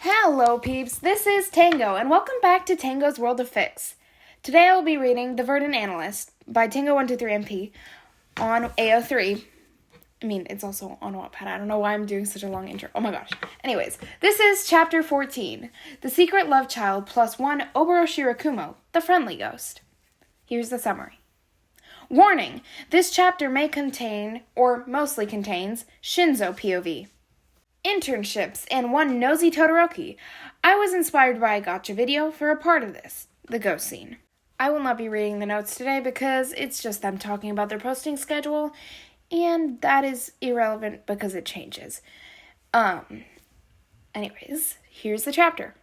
Hello peeps, this is Tango, and welcome back to Tango's World of Fics. Today I will be reading The Verdant Analyst by Tango123MP on AO3. I mean, it's also on Wattpad. I don't know why I'm doing such a long intro. Oh my gosh. Anyways, this is Chapter 14, The Secret Love Child plus 1 Oboro Shirakumo, the Friendly Ghost. Here's the summary. Warning, this chapter may contain, or mostly contains, Shinzo POV. Internships, and one nosy Todoroki. I was inspired by a gotcha video for a part of this, the ghost scene. I will not be reading the notes today because it's just them talking about their posting schedule, and that is irrelevant because it changes. Anyways, here's the chapter.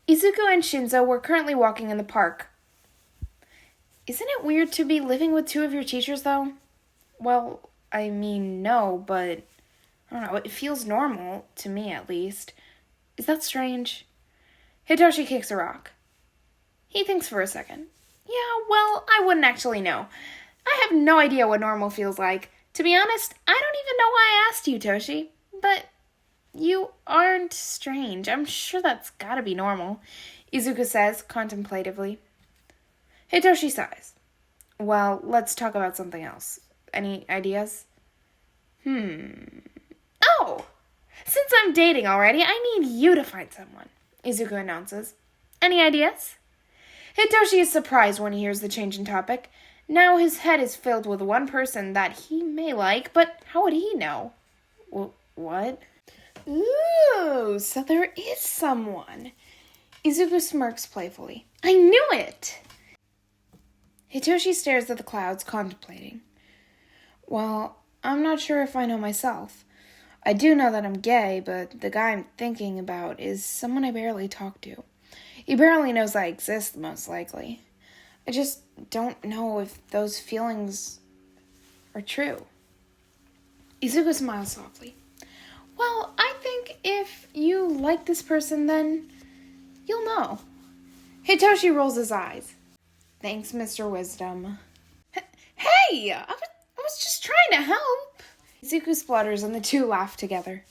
Izuku and Shinzo were currently walking in the park. Isn't it weird to be living with two of your teachers, though? Well, I mean, no, but I don't know, it feels normal, to me at least. Is that strange? Hitoshi kicks a rock. He thinks for a second. Yeah, well, I wouldn't actually know. I have no idea what normal feels like. To be honest, I don't even know why I asked you, Toshi. But you aren't strange. I'm sure that's gotta be normal, Izuku says, contemplatively. Hitoshi sighs. Well, let's talk about something else. Any ideas? Oh! Since I'm dating already, I need you to find someone, Izuku announces. Any ideas? Hitoshi is surprised when he hears the change in topic. Now his head is filled with one person that he may like, but how would he know? What? Ooh, so there is someone. Izuku smirks playfully. I knew it! Hitoshi stares at the clouds, contemplating. Well, I'm not sure if I know myself. I do know that I'm gay, but the guy I'm thinking about is someone I barely talk to. He barely knows I exist, most likely. I just don't know if those feelings are true. Izuku smiles softly. Well, I think if you like this person, then you'll know. Hitoshi rolls his eyes. Thanks, Mr. Wisdom. Hey! I was just trying to help. Izuku splutters and the two laugh together.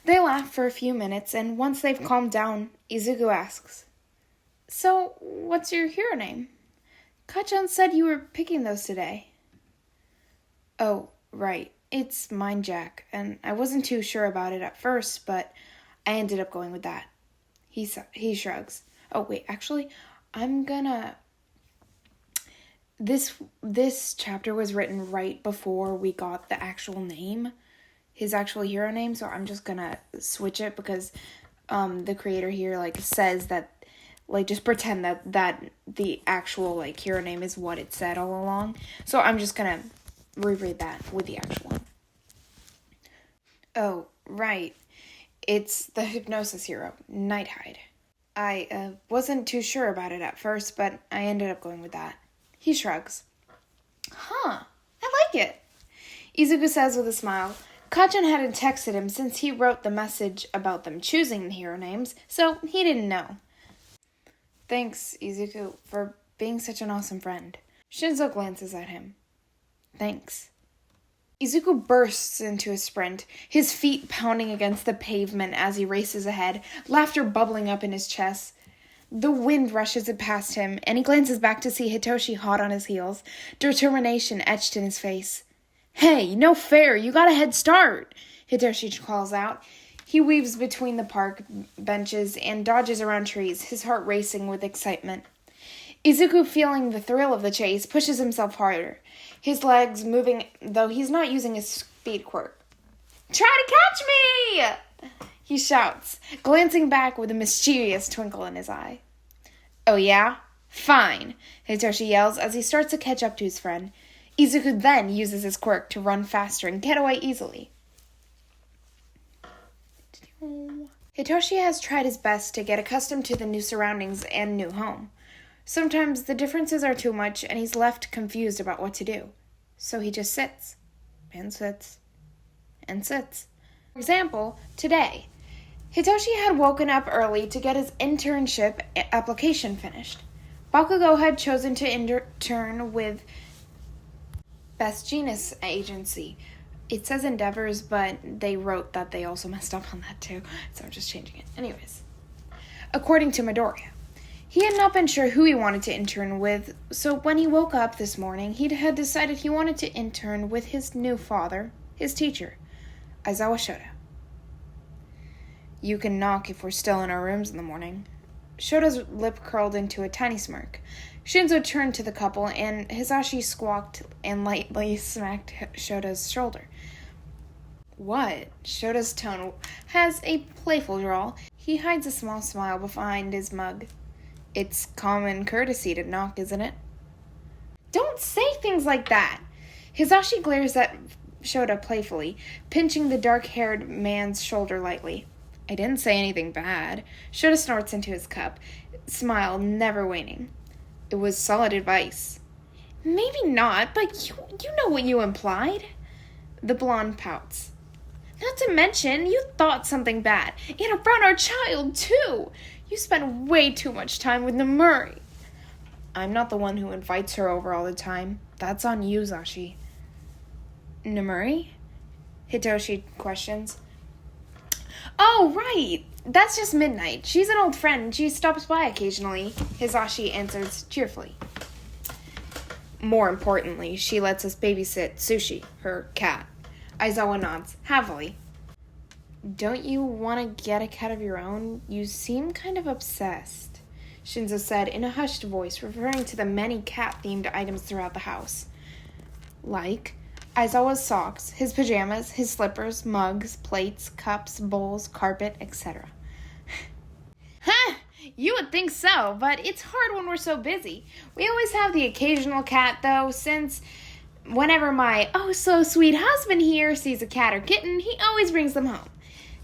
They laugh for a few minutes, and once they've calmed down, Izuku asks, So, what's your hero name? Kachan said you were picking those today. Oh, right. It's Mind Jack, and I wasn't too sure about it at first, but I ended up going with that. He shrugs. Oh, wait, actually, This chapter was written right before we got the actual name, his actual hero name, so I'm just gonna switch it because the creator here says that just pretend that the actual hero name is what it said all along. So I'm just gonna reread that with the actual one. Oh, right. It's the hypnosis hero, Nighthide. I wasn't too sure about it at first, but I ended up going with that. He shrugs. Huh, I like it, Izuku says with a smile. Kachan hadn't texted him since he wrote the message about them choosing the hero names, so he didn't know. Thanks, Izuku, for being such an awesome friend. Shinzo glances at him. Thanks. Izuku bursts into a sprint, his feet pounding against the pavement as he races ahead, laughter bubbling up in his chest. The wind rushes it past him, and he glances back to see Hitoshi hot on his heels, determination etched in his face. Hey, no fair, you got a head start, Hitoshi calls out. He weaves between the park benches and dodges around trees, his heart racing with excitement. Izuku, feeling the thrill of the chase, pushes himself harder, his legs moving, though he's not using his speed quirk. Try to catch me! He shouts, glancing back with a mischievous twinkle in his eye. Oh yeah? Fine, Hitoshi yells as he starts to catch up to his friend. Izuku then uses his quirk to run faster and get away easily. Hitoshi has tried his best to get accustomed to the new surroundings and new home. Sometimes the differences are too much and he's left confused about what to do. So he just sits, and sits, and sits. For example, today, Hitoshi had woken up early to get his internship application finished. Bakugo had chosen to intern with Best Genus Agency, It says endeavors, but they wrote that they also messed up on that too, so I'm just changing it. Anyways, according to Midoriya, he had not been sure who he wanted to intern with, so when he woke up this morning, he had decided he wanted to intern with his new father, his teacher, Aizawa Shoda. You can knock if we're still in our rooms in the morning. Shoda's lip curled into a tiny smirk. Shinzo turned to the couple, and Hisashi squawked and lightly smacked Shoda's shoulder. What? Shoda's tone has a playful drawl. He hides a small smile behind his mug. It's common courtesy to knock, isn't it? Don't say things like that! Hisashi glares at Shoda playfully, pinching the dark-haired man's shoulder lightly. I didn't say anything bad. Shoda snorts into his cup, smile never waning. It was solid advice. Maybe not, but you know what you implied. The blonde pouts. Not to mention, you thought something bad. And around our child, too. You spent way too much time with Namuri. I'm not the one who invites her over all the time. That's on you, Zashi. Namuri? Hitoshi questions. Oh, right. That's just Midnight. She's an old friend and she stops by occasionally, Hisashi answers cheerfully. More importantly, she lets us babysit Sushi, her cat. Aizawa nods, happily. Don't you want to get a cat of your own? You seem kind of obsessed, Shinzo said in a hushed voice, referring to the many cat-themed items throughout the house. Like Aizawa's socks, his pajamas, his slippers, mugs, plates, cups, bowls, carpet, etc. Ha! You would think so, but it's hard when we're so busy. We always have the occasional cat, though, since whenever my oh-so-sweet husband here sees a cat or kitten, he always brings them home.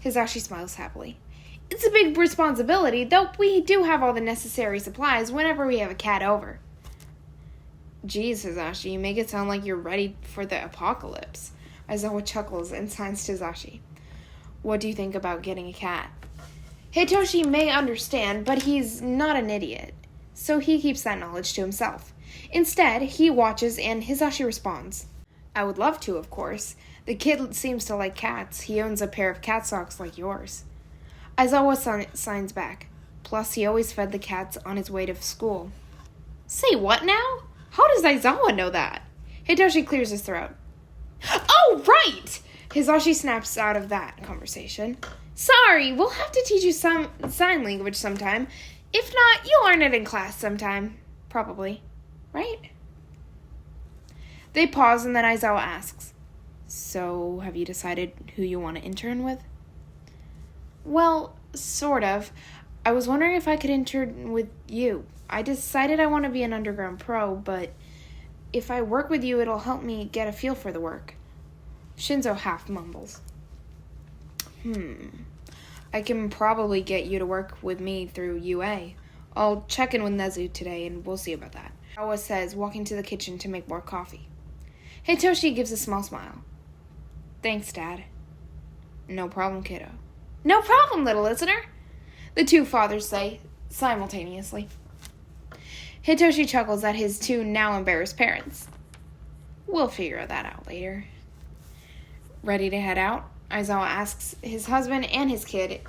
Hisashi smiles happily. It's a big responsibility, though we do have all the necessary supplies whenever we have a cat over. Geez, Hisashi, you make it sound like you're ready for the apocalypse. Aizawa chuckles and signs to Hisashi. What do you think about getting a cat? Hitoshi may understand, but he's not an idiot, so he keeps that knowledge to himself. Instead, he watches and Hisashi responds. I would love to, of course. The kid seems to like cats. He owns a pair of cat socks like yours. Aizawa signs back. Plus, he always fed the cats on his way to school. Say what now? How does Aizawa know that? Hitoshi clears his throat. Oh, right! Hisashi snaps out of that conversation. Sorry, we'll have to teach you some sign language sometime. If not, you'll learn it in class sometime. Probably. Right? They pause and then Aizawa asks, So, have you decided who you want to intern with? Well, sort of. I was wondering if I could intern with you. I decided I want to be an underground pro, but if I work with you, it'll help me get a feel for the work. Shinzo half mumbles. I can probably get you to work with me through UA. I'll check in with Nezu today, and we'll see about that. Awa says, walking to the kitchen to make more coffee. Hitoshi gives a small smile. Thanks, Dad. No problem, kiddo. No problem, little listener, the two fathers say simultaneously. Hitoshi chuckles at his two now embarrassed parents. We'll figure that out later. Ready to head out? Aizawa asks his husband and his kid,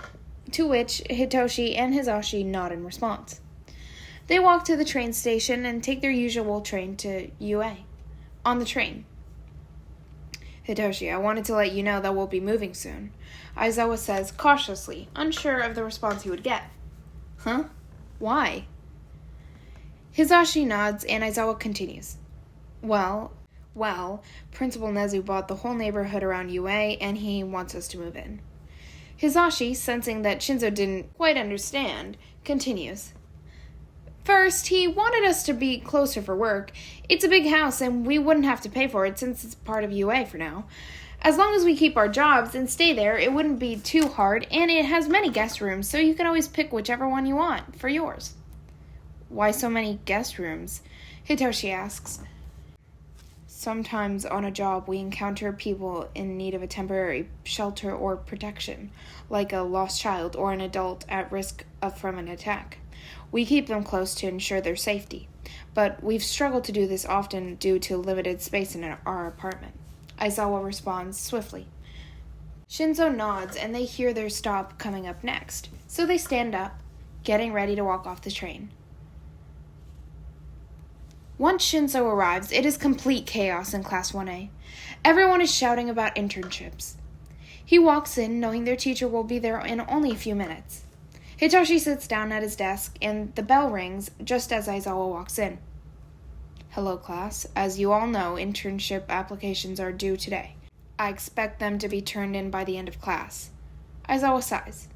to which Hitoshi and Hisashi nod in response. They walk to the train station and take their usual train to UA. On the train. Hitoshi, I wanted to let you know that we'll be moving soon, Aizawa says cautiously, unsure of the response he would get. Huh? Why? Hisashi nods and Aizawa continues. Well, Principal Nezu bought the whole neighborhood around UA and he wants us to move in. Hisashi, sensing that Shinzo didn't quite understand, continues. First, he wanted us to be closer for work. It's a big house and we wouldn't have to pay for it since it's part of UA for now. As long as we keep our jobs and stay there, it wouldn't be too hard, and it has many guest rooms, so you can always pick whichever one you want for yours. Why so many guest rooms? Hitoshi asks. Sometimes on a job we encounter people in need of a temporary shelter or protection, like a lost child or an adult at risk from an attack. We keep them close to ensure their safety, but we've struggled to do this often due to limited space in our apartment. Aizawa responds swiftly. Shinzo nods and they hear their stop coming up next, so they stand up, getting ready to walk off the train. Once Shinzo arrives, it is complete chaos in Class 1A. Everyone is shouting about internships. He walks in, knowing their teacher will be there in only a few minutes. Hitoshi sits down at his desk, and the bell rings just as Aizawa walks in. Hello, class. As you all know, internship applications are due today. I expect them to be turned in by the end of class. Aizawa sighs.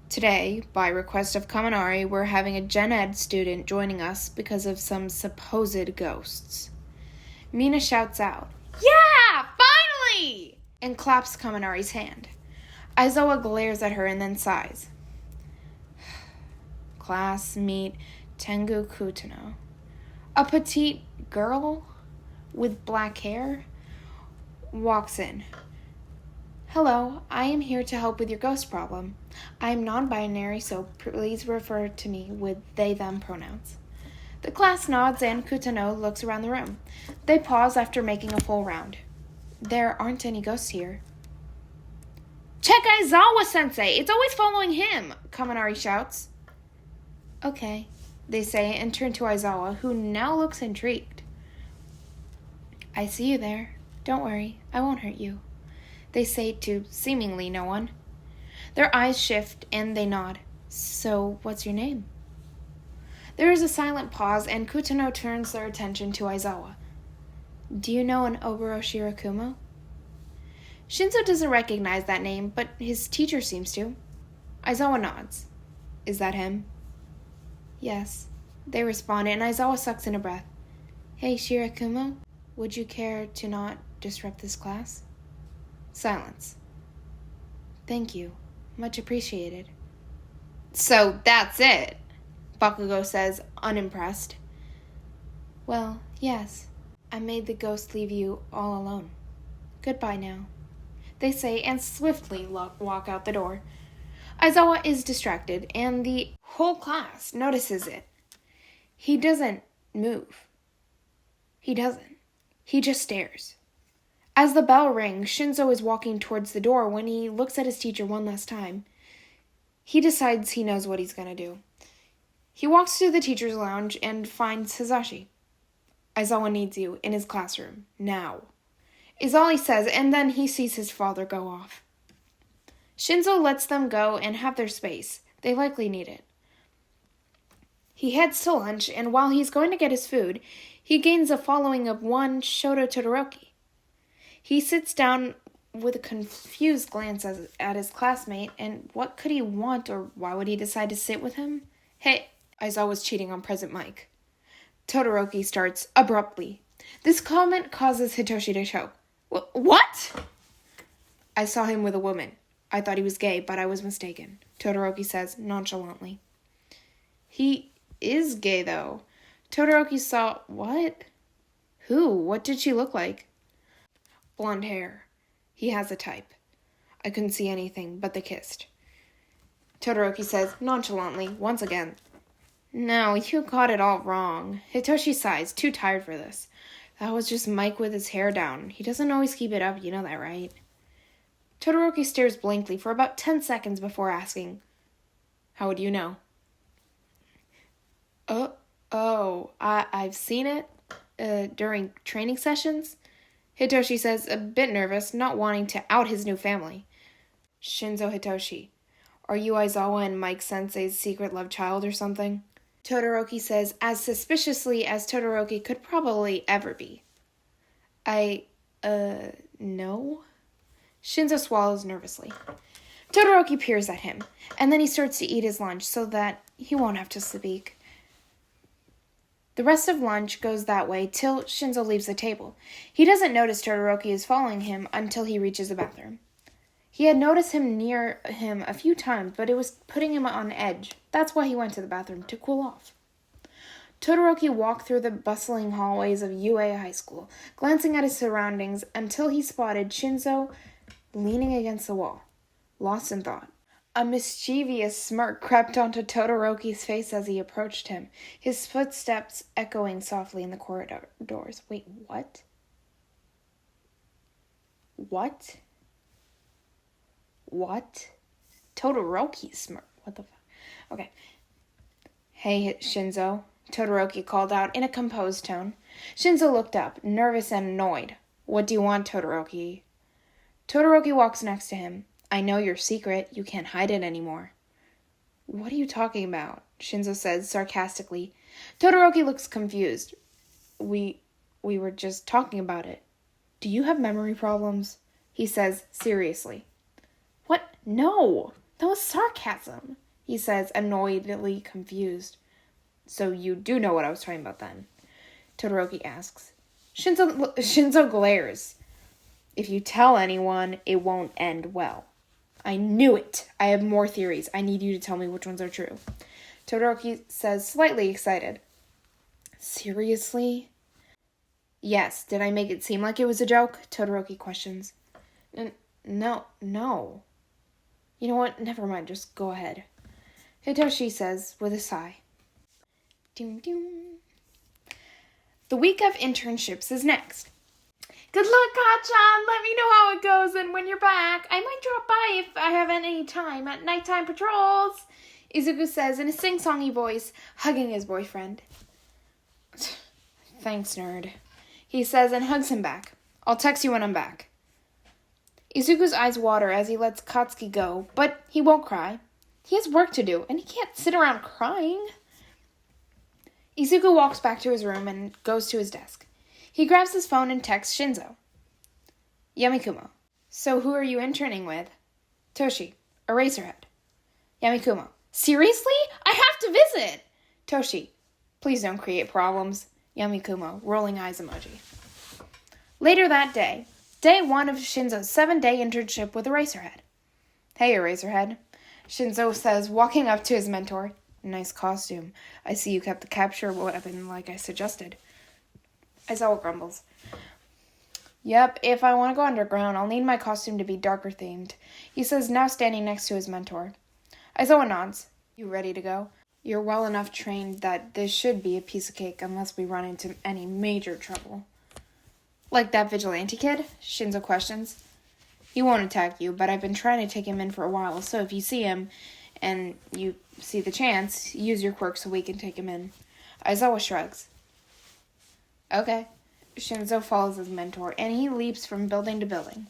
Today, by request of Kaminari, we're having a Gen Ed student joining us because of some supposed ghosts. Mina shouts out, "Yeah! Finally!" and claps Kaminari's hand. Aizawa glares at her and then sighs. Class, meet Tengu Kutono. A petite girl with black hair walks in. Hello, I am here to help with your ghost problem. I am non-binary, so please refer to me with they-them pronouns. The class nods and Kutono looks around the room. They pause after making a full round. There aren't any ghosts here. Check Aizawa-sensei! It's always following him! Kaminari shouts. Okay, they say and turn to Aizawa, who now looks intrigued. I see you there. Don't worry, I won't hurt you. They say to seemingly no one. Their eyes shift and they nod. So, what's your name? There is a silent pause and Kutono turns their attention to Aizawa. Do you know an Oboro Shirakumo? Shinzo doesn't recognize that name, but his teacher seems to. Aizawa nods. Is that him? Yes. They respond and Aizawa sucks in a breath. Hey, Shirakumo, would you care to not disrupt this class? Silence. Thank you. Much appreciated. So that's it, Bakugo says, unimpressed. Well, yes. I made the ghost leave you all alone. Goodbye now, they say and swiftly walk out the door. Aizawa is distracted and the whole class notices it. He doesn't move. He doesn't. He just stares. As the bell rings, Shinzo is walking towards the door when he looks at his teacher one last time. He decides he knows what he's going to do. He walks to the teacher's lounge and finds Hisashi. Aizawa needs you in his classroom, now, is all he says, and then he sees his father go off. Shinzo lets them go and have their space. They likely need it. He heads to lunch, and while he's going to get his food, he gains a following of one Shoto Todoroki. He sits down with a confused glance at his classmate, and what could he want, or why would he decide to sit with him? Hey, Aizawa's cheating on Present Mike. Todoroki starts abruptly. This comment causes Hitoshi to choke. What? I saw him with a woman. I thought he was gay, but I was mistaken, Todoroki says nonchalantly. He is gay, though. Todoroki saw... What? Who? What did she look like? Blonde hair. He has a type. I couldn't see anything, but they kissed. Todoroki says nonchalantly, once again. No, you got it all wrong. Hitoshi sighs, too tired for this. That was just Mike with his hair down. He doesn't always keep it up, you know that, right? Todoroki stares blankly for about 10 seconds before asking, How would you know? I've seen it during training sessions. Hitoshi says, a bit nervous, not wanting to out his new family. Shinzo Hitoshi, are you Aizawa and Mike Sensei's secret love child or something? Todoroki says, as suspiciously as Todoroki could probably ever be. No? Shinzo swallows nervously. Todoroki peers at him, and then he starts to eat his lunch so that he won't have to speak. The rest of lunch goes that way till Shinzo leaves the table. He doesn't notice Todoroki is following him until he reaches the bathroom. He had noticed him near him a few times, but it was putting him on edge. That's why he went to the bathroom, to cool off. Todoroki walked through the bustling hallways of UA High School, glancing at his surroundings until he spotted Shinzo leaning against the wall, lost in thought. A mischievous smirk crept onto Todoroki's face as he approached him, his footsteps echoing softly in the corridors. Wait, what? What? What? Todoroki smirked. What the fuck? Okay. Hey, Shinzo, Todoroki called out in a composed tone. Shinzo looked up, nervous and annoyed. What do you want, Todoroki? Todoroki walks next to him. I know your secret. You can't hide it anymore. What are you talking about? Shinzo says sarcastically. Todoroki looks confused. We were just talking about it. Do you have memory problems? He says seriously. What? No, that was sarcasm, he says, annoyedly confused. So you do know what I was talking about then? Todoroki asks. Shinzo glares. If you tell anyone, it won't end well. I knew it. I have more theories. I need you to tell me which ones are true. Todoroki says, slightly excited. Seriously? Yes. Did I make it seem like it was a joke? Todoroki questions. No. You know what? Never mind. Just go ahead. Hitoshi says with a sigh. Doom doom. The week of internships is next. Good luck, Kachan. Let me know how it goes, and when you're back, I might drop by if I have any time at nighttime patrols, Izuku says in a sing-songy voice, hugging his boyfriend. Thanks, nerd, he says and hugs him back. I'll text you when I'm back. Izuku's eyes water as he lets Katsuki go, but he won't cry. He has work to do, and he can't sit around crying. Izuku walks back to his room and goes to his desk. He grabs his phone and texts Shinzo. Yamikumo. So who are you interning with? Toshi. Eraserhead. Yamikumo. Seriously? I have to visit! Toshi. Please don't create problems. Yamikumo. Rolling eyes emoji. Later that day. Day 1 of Shinzo's 7-day internship with Eraserhead. Hey, Eraserhead. Shinzo says, walking up to his mentor. Nice costume. I see you kept the capture weapon like I suggested. Aizawa grumbles. Yep, if I want to go underground, I'll need my costume to be darker themed. He says, now standing next to his mentor. Aizawa nods. You ready to go? You're well enough trained that this should be a piece of cake unless we run into any major trouble. Like that vigilante kid? Shinzo questions. He won't attack you, but I've been trying to take him in for a while, so if you see him and you see the chance, use your quirk so we can take him in. Aizawa shrugs. Okay. Shinzo follows his mentor, and he leaps from building to building.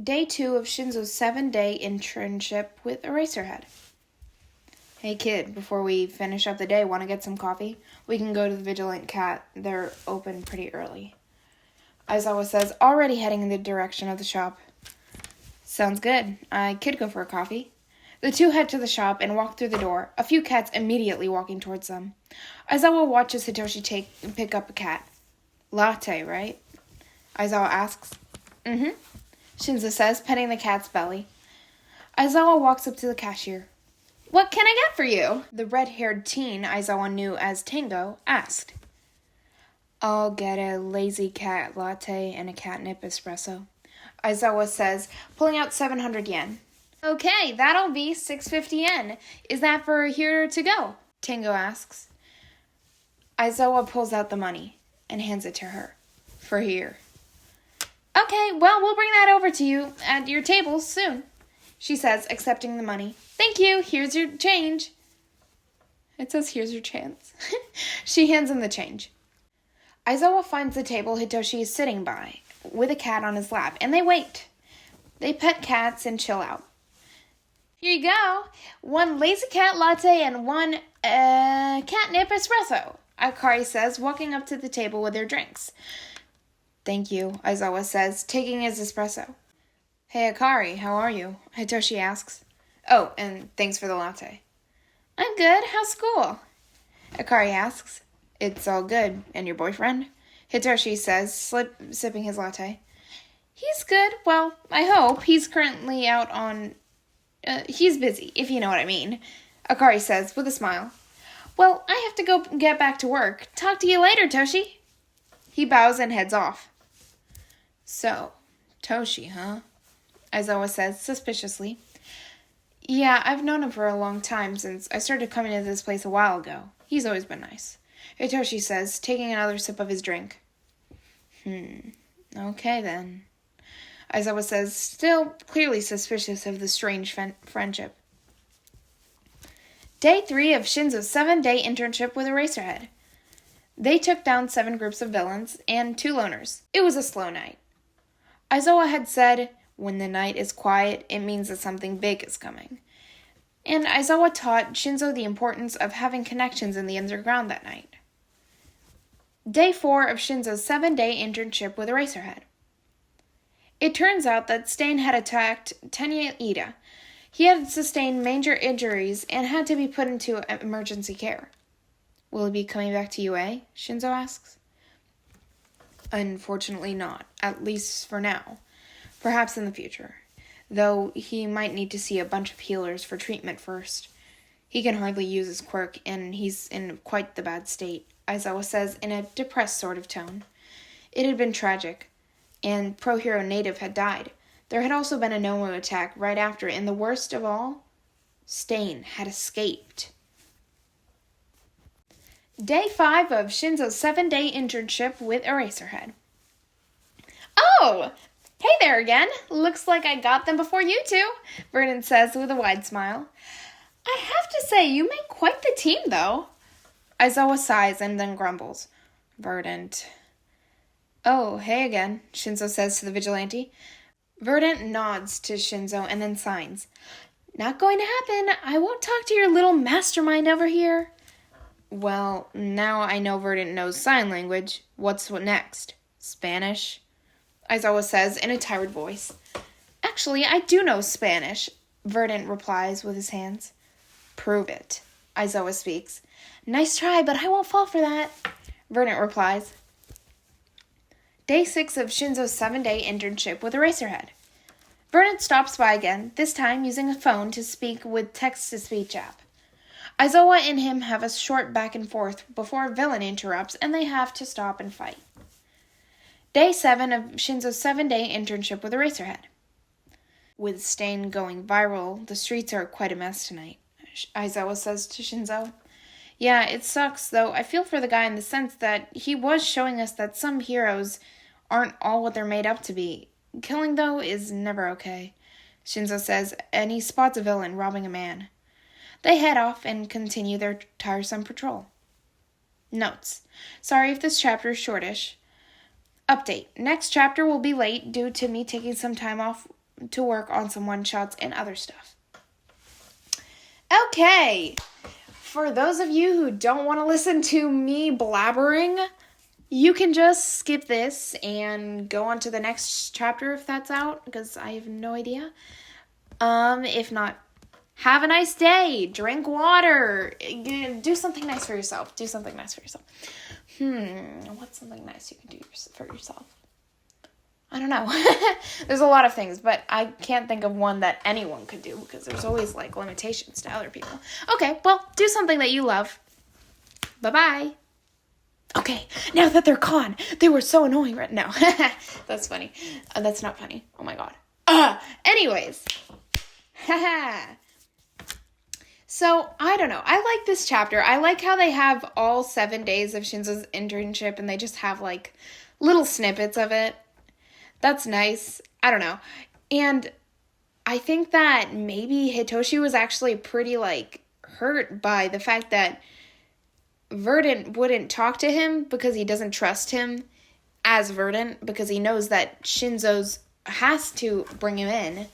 Day 2 of Shinzo's 7-day internship with Eraserhead. Hey kid, before we finish up the day, want to get some coffee? We can go to the Vigilant Cat. They're open pretty early. Aizawa says, already heading in the direction of the shop. Sounds good. I could go for a coffee. The two head to the shop and walk through the door, a few cats immediately walking towards them. Aizawa watches Hitoshi pick up a cat. Latte, right? Aizawa asks. Mm-hmm. Shinzo says, petting the cat's belly. Aizawa walks up to the cashier. What can I get for you? The red-haired teen Aizawa knew as Tango asked. I'll get a lazy cat latte and a catnip espresso. Aizawa says, pulling out 700 yen. Okay, that'll be 650 yen. Is that for here to go? Tango asks. Aizawa pulls out the money and hands it to her. For here. Okay, well, we'll bring that over to you at your table soon, she says, accepting the money. Thank you, here's your change. It says, here's your chance. She hands him the change. Aizawa finds the table Hitoshi is sitting by, with a cat on his lap, and they wait. They pet cats and chill out. Here you go. 1 lazy cat latte and 1 catnip espresso, Akari says, walking up to the table with their drinks. Thank you, Aizawa says, taking his espresso. Hey, Akari, how are you? Hitoshi asks. Oh, and thanks for the latte. I'm good. How's school? Akari asks. It's all good. And your boyfriend? Hitoshi says, sipping his latte. He's good. Well, I hope. He's currently out on... he's busy, if you know what I mean, Akari says with a smile. Well, I have to go get back to work. Talk to you later, Toshi. He bows and heads off. So, Toshi, huh? Aizawa says suspiciously. Yeah, I've known him for a long time since I started coming to this place a while ago. He's always been nice. Hitoshi says, taking another sip of his drink. Okay then. Aizawa says, still clearly suspicious of the strange friendship. Day 3 of Shinzo's 7-day internship with Eraserhead. They took down 7 groups of villains and 2 loners. It was a slow night. Aizawa had said, when the night is quiet, it means that something big is coming. And Aizawa taught Shinzo the importance of having connections in the underground that night. Day 4 of Shinzo's 7-day internship with Eraserhead. It turns out that Stain had attacked Tenya Ida. He had sustained major injuries and had to be put into emergency care. Will he be coming back to UA? Shinzo asks. Unfortunately not, at least for now. Perhaps in the future. Though he might need to see a bunch of healers for treatment first. He can hardly use his quirk, and he's in quite the bad state, Aizawa says in a depressed sort of tone. It had been tragic, and Pro Hero Native had died. There had also been a Nomu attack right after, and the worst of all, Stain had escaped. Day 5 of Shinzo's 7-day internship with Eraserhead. Oh! Hey there again. Looks like I got them before you two, Verdant says with a wide smile. I have to say, you make quite the team, though. Aizawa sighs and then grumbles. Verdant. Oh, hey again, Shinzo says to the vigilante. Verdant nods to Shinzo and then signs. Not going to happen. I won't talk to your little mastermind over here. Well, now I know Verdant knows sign language. What's next? Spanish? Aizawa says in a tired voice. Actually, I do know Spanish, Verdant replies with his hands. Prove it, Aizawa speaks. Nice try, but I won't fall for that, Verdant replies. Day 6 of Shinzo's 7-day internship with Eraserhead. Verdant stops by again, this time using a phone to speak with text-to-speech app. Aizawa and him have a short back and forth before Villain interrupts and they have to stop and fight. Day 7 of Shinzo's 7-day internship with Eraserhead. With Stain going viral, the streets are quite a mess tonight, Aizawa says to Shinzo. Yeah, it sucks, though I feel for the guy in the sense that he was showing us that some heroes aren't all what they're made up to be. Killing, though, is never okay, Shinzo says, and he spots a villain robbing a man. They head off and continue their tiresome patrol. Notes. Sorry if this chapter is shortish. Update. Next chapter will be late due to me taking some time off to work on some one-shots and other stuff. Okay. For those of you who don't want to listen to me blabbering, you can just skip this and go on to the next chapter if that's out, because I have no idea. If not, have a nice day. Drink water. Do something nice for yourself. What's something nice you can do for yourself? I don't know. There's a lot of things, but I can't think of one that anyone could do because there's always, limitations to other people. Okay, well, do something that you love. Bye-bye. Okay, now that they're gone, they were so annoying right now. That's funny. That's not funny. Oh, my God. Anyways. Haha. So, I don't know. I like this chapter. I like how they have all 7 days of Shinzo's internship and they just have, little snippets of it. That's nice. I don't know. And I think that maybe Hitoshi was actually pretty, hurt by the fact that Verdant wouldn't talk to him because he doesn't trust him as Verdant because he knows that Shinzo's has to bring him in.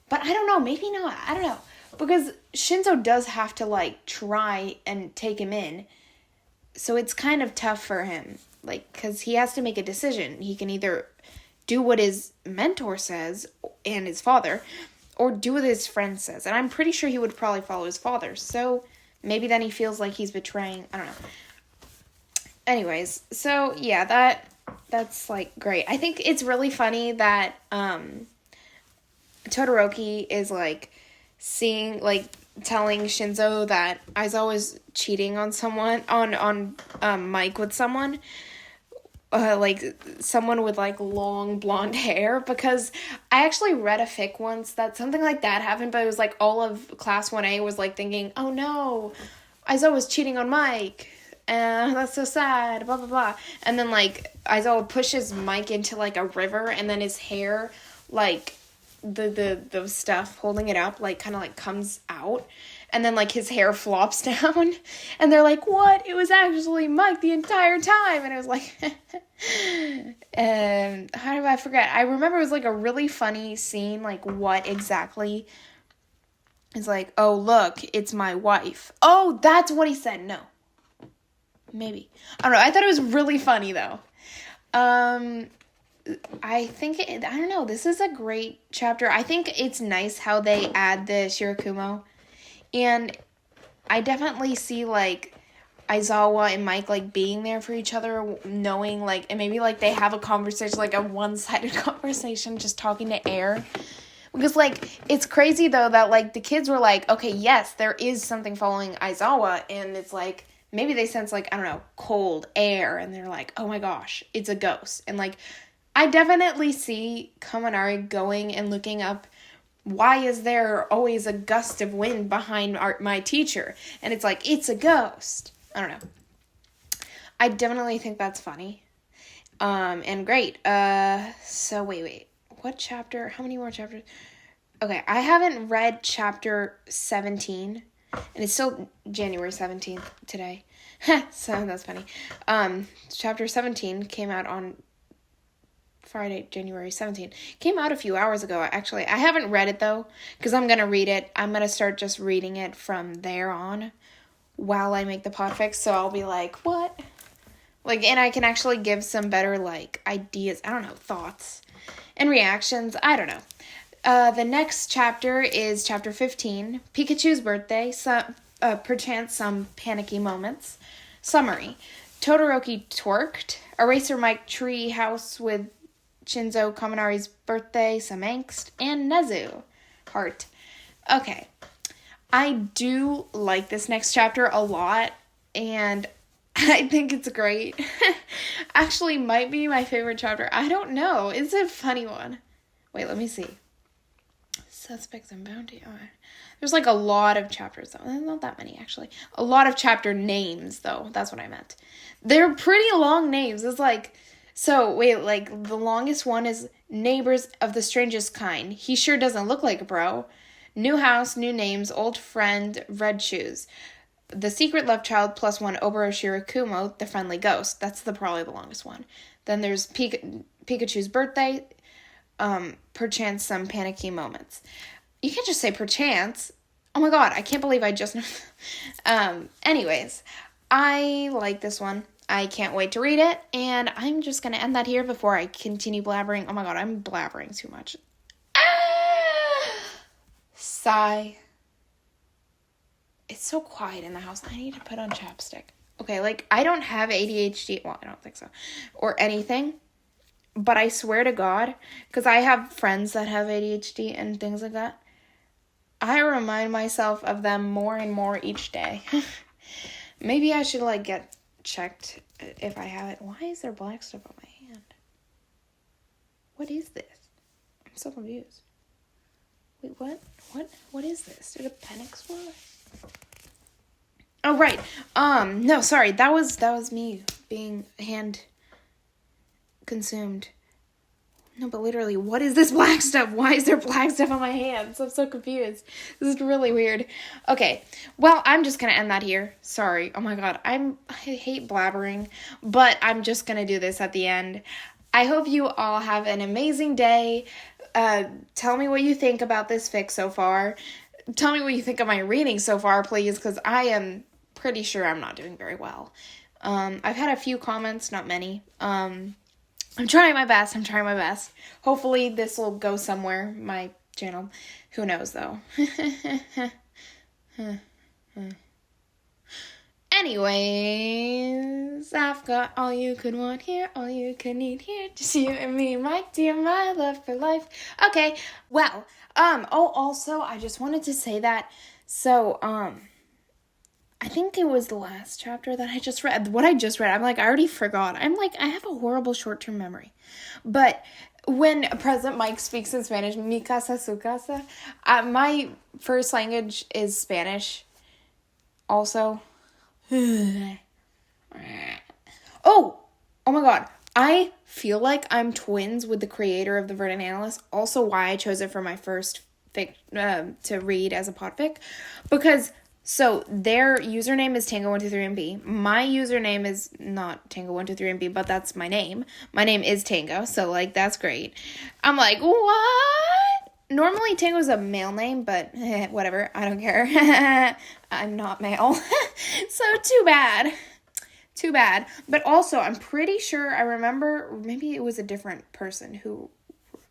But I don't know. Maybe not. I don't know. Because Shinzo does have to, try and take him in. So it's kind of tough for him. Because he has to make a decision. He can either do what his mentor says and his father, or do what his friend says. And I'm pretty sure he would probably follow his father. So maybe then he feels like he's betraying. I don't know. Anyways, so yeah, that's great. I think it's really funny that Todoroki is seeing telling Shinzo that Aizawa was cheating on someone on Mike with someone. Someone with long blonde hair, because I actually read a fic once that something like that happened, but it was all of class 1A was thinking, oh no, Aizawa was cheating on Mike, That's so sad, blah, blah, blah. And then, like, Aizawa pushes Mike into, like, a river, and then his hair, like, the stuff holding it up, like, kind of, like, comes out. And then, like, his hair flops down. And they're like, what? It was actually Mike the entire time. And it was like, and how did I forget? I remember it was, like, a really funny scene, like, what exactly is like, oh, look, it's my wife. Oh, that's what he said. No. Maybe. I don't know. I thought it was really funny, though. I don't know. This is a great chapter. I think it's nice how they add the Shirakumo. And I definitely see, like, Aizawa and Mike, like, being there for each other, knowing, like, and maybe, like, they have a conversation, like, a one-sided conversation, just talking to air. Because, like, it's crazy, though, that, like, the kids were like, okay, yes, there is something following Aizawa, and it's, like, maybe they sense, like, I don't know, cold air, and they're like, oh my gosh, it's a ghost. And, like, I definitely see Kaminari going and looking up, why is there always a gust of wind behind my teacher? And it's like, it's a ghost. I don't know. I definitely think that's funny. And great. So wait. What chapter? How many more chapters? Okay, I haven't read chapter 17. And it's still January 17th today. So that's funny. Chapter 17 came out on Friday, January 17th. Came out a few hours ago, actually. I haven't read it, though, because I'm going to read it. I'm going to start just reading it from there on while I make the podfic. So I'll be like, what? Like, and I can actually give some better, like, ideas. I don't know, thoughts and reactions. I don't know. The next chapter is chapter 15, Pikachu's birthday, perchance some panicky moments. Summary. Todoroki twerked. Eraser Mike tree house with Shinzo Kaminari's birthday, some angst, and Nezu. Heart. Okay. I do like this next chapter a lot, and I think it's great. Actually, might be my favorite chapter. I don't know. It's a funny one. Wait, let me see. Suspects and bounty. Oh, there's like a lot of chapters, though. There's not that many, actually. A lot of chapter names, though. That's what I meant. They're pretty long names. It's like... So, wait, like, the longest one is Neighbors of the Strangest Kind. He sure doesn't look like a bro. New house, new names, old friend, red shoes. The secret love child plus one Oboro Shirakumo, the friendly ghost. That's probably the longest one. Then there's Pikachu's birthday, perchance some panicky moments. You can't just say perchance. Oh my god, I can't believe I just... Anyways, I like this one. I can't wait to read it, and I'm just going to end that here before I continue blabbering. Oh my god, I'm blabbering too much. Sigh. It's so quiet in the house. I need to put on chapstick. Okay, like, I don't have ADHD. Well, I don't think so. Or anything. But I swear to God, because I have friends that have ADHD and things like that, I remind myself of them more and more each day. Maybe I should, like, get checked if I have it. Why is there black stuff on my hand? What is this? I'm so confused. Wait, what is this? Did a pen explode? Oh, right. No, sorry. That was me being hand consumed. No, but literally, what is this black stuff? Why is there black stuff on my hands? I'm so confused. This is really weird. Okay, well, I'm just gonna end that here. Sorry. Oh my god, I hate blabbering, but I'm just gonna do this at the end. I hope you all have an amazing day. Tell me what you think about this fic so far. Tell me what you think of my reading so far, please, because I am pretty sure I'm not doing very well. I've had a few comments, not many. I'm trying my best. Hopefully this will go somewhere, my channel. Who knows, though. Anyways, I've got all you could want here, all you could need here. Just you and me, my dear, my love for life. Okay, well, also, I just wanted to say that, so, I think it was the last chapter that I just read. What I just read, I'm like, I already forgot. I'm like, I have a horrible short-term memory. But when President Mike speaks in Spanish, mi casa, su casa, my first language is Spanish also. Oh my god. I feel like I'm twins with the creator of the Verdant Analyst. Also why I chose it for my first fic to read as a podfic. Because, so their username is Tango123MB. My username is not Tango123MB, but that's my name. My name is Tango, so, like, that's great. I'm like, what? Normally Tango's a male name, but whatever. I don't care. I'm not male. So, too bad. Too bad. But also, I'm pretty sure I remember, maybe it was a different person who,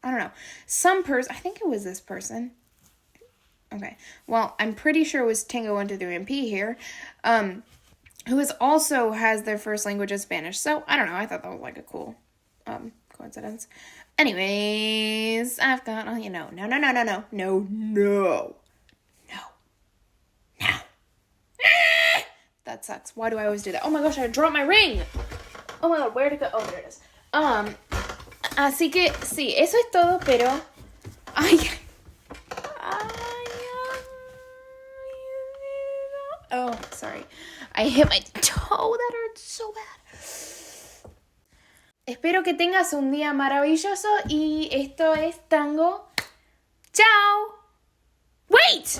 I don't know. Some person, I think it was this person. Okay. Well, I'm pretty sure it was Tango123MP here, who is also has their first language as Spanish. So, I don't know. I thought that was like a cool coincidence. Anyways, I've got, No. That sucks. Why do I always do that? Oh my gosh, I dropped my ring. Oh my god, where'd it go? Oh, there it is. Así que, sí, eso es todo, pero... Oh, sorry. I hit my toe. That hurts so bad. Espero que tengas un día maravilloso y esto es Tango. Chao. Wait!